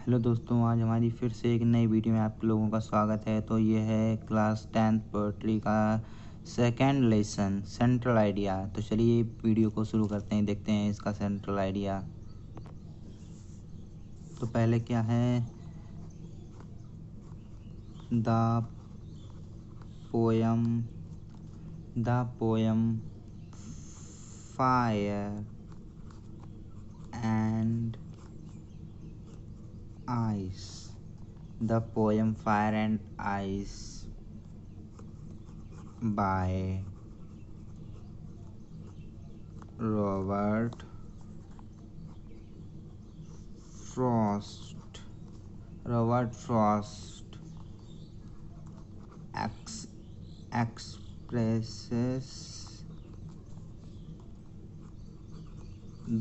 Hello दोस्तों, आज हमारी फिर से एक नई वीडियो में आप लोगों का स्वागत है। तो ये है क्लास 10th पोएट्री का सेकंड लेसन सेंट्रल आइडिया। तो चलिए वीडियो को शुरू करते हैं, देखते हैं इसका सेंट्रल आइडिया। तो पहले क्या है, the poem fire and ice. The poem fire and ice by Robert Frost. Robert Frost expresses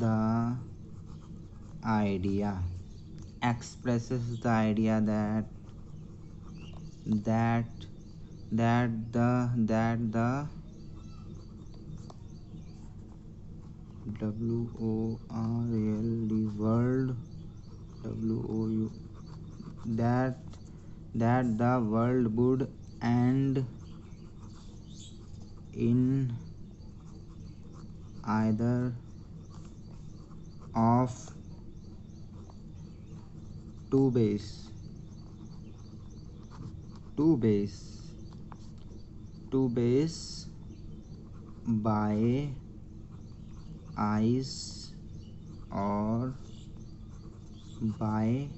the idea that the world that the world would end in either of two ways by ice or by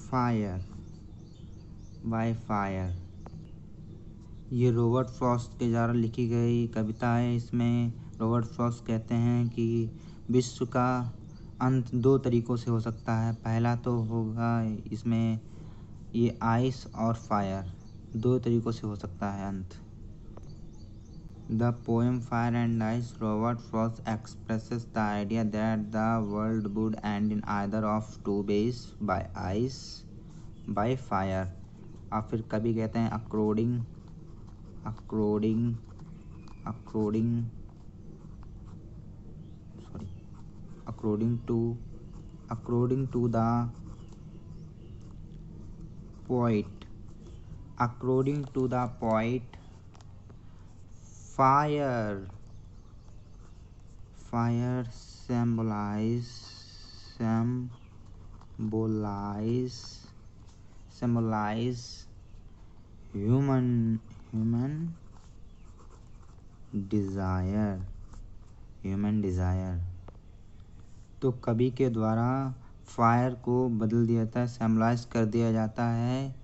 fire। ये Robert Frost के द्वारा लिखी गई कविता है। इसमें Robert Frost कहते हैं कि विश्व का अंत दो तरीक़ों से हो सकता है। पहला तो होगा इसमें ये आइस और फायर, दो तरीक़ों से हो सकता है अंत। The poem Fire and Ice, Robert Frost expresses the idea that the world would end in either of two ways, by ice by fire. और फिर कभी कहते हैं according to the poet, fire symbolize human desire। तो कवि के द्वारा fire को बदल दिया जाता है, सिम्बलाइज कर दिया जाता है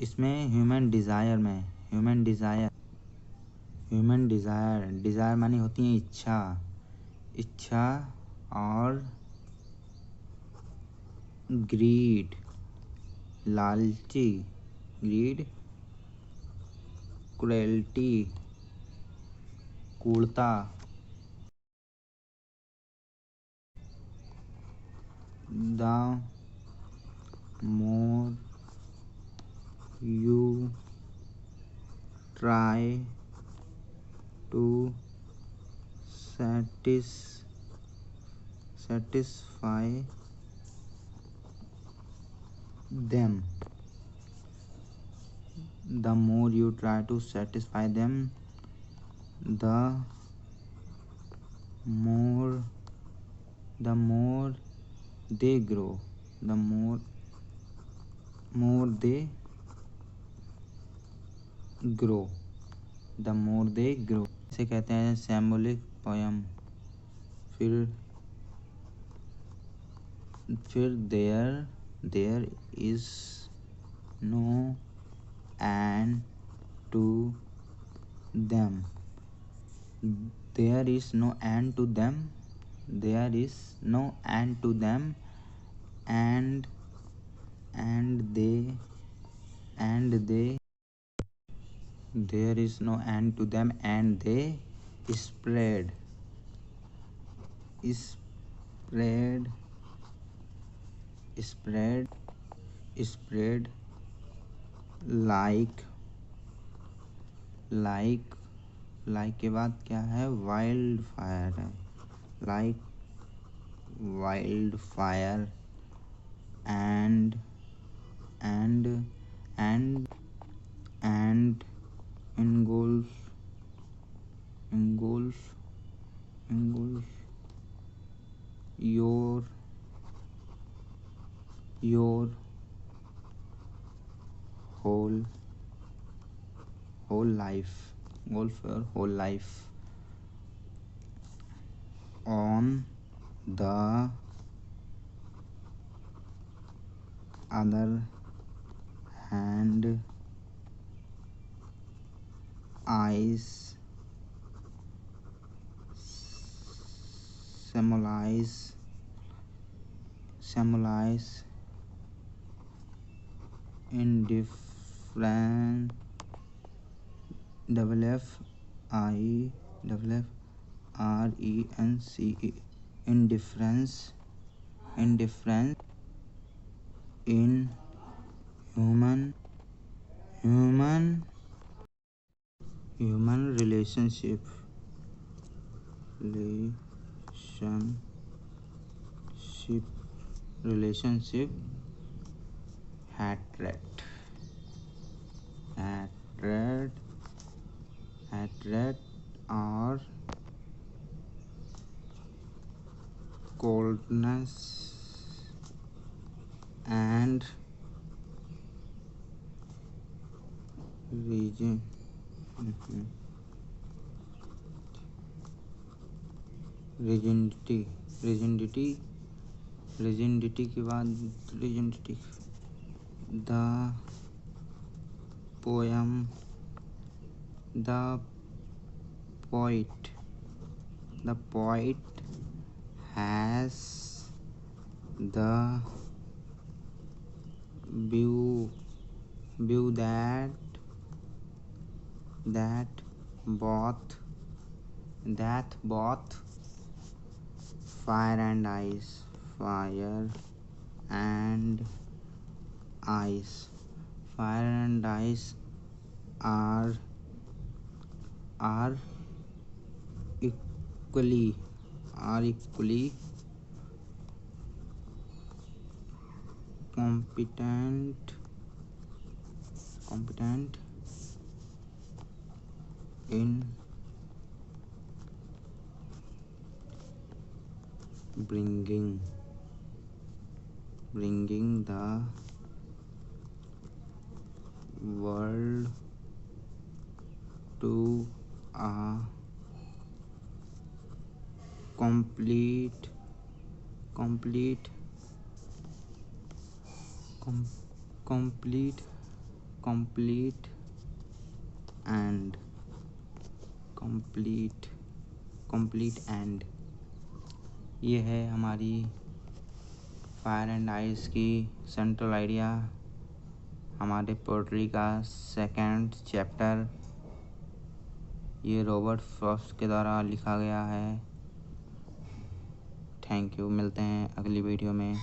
इसमें ह्यूमन डिज़ायर मानी होती है इच्छा और ग्रीड लालची, क्रुएल्टी क्रूरता। The more you try to satisfy them, the more they grow, more they grow। इसे कहते हैं सिंबॉलिक पोयम। फिर there is no end to them. There is no end to them, and they there is no end to them and they spread like के बाद क्या है, wild fire है, wildfire and and and and engulf engulf your whole life, engulf your whole life. On the other hand, eyes symbolize indifferent, IFRENCE, indifference in human relationship, relationship hatred or coldness and rigidity के बाद rigidity. The poet has the view that both fire and ice are equally competent in bringing the world to a complete end. ये है हमारी fire and ice की central idea, हमारे poetry का second chapter. ये Robert Frost के द्वारा लिखा गया है। थैंक यू, मिलते हैं अगली वीडियो में।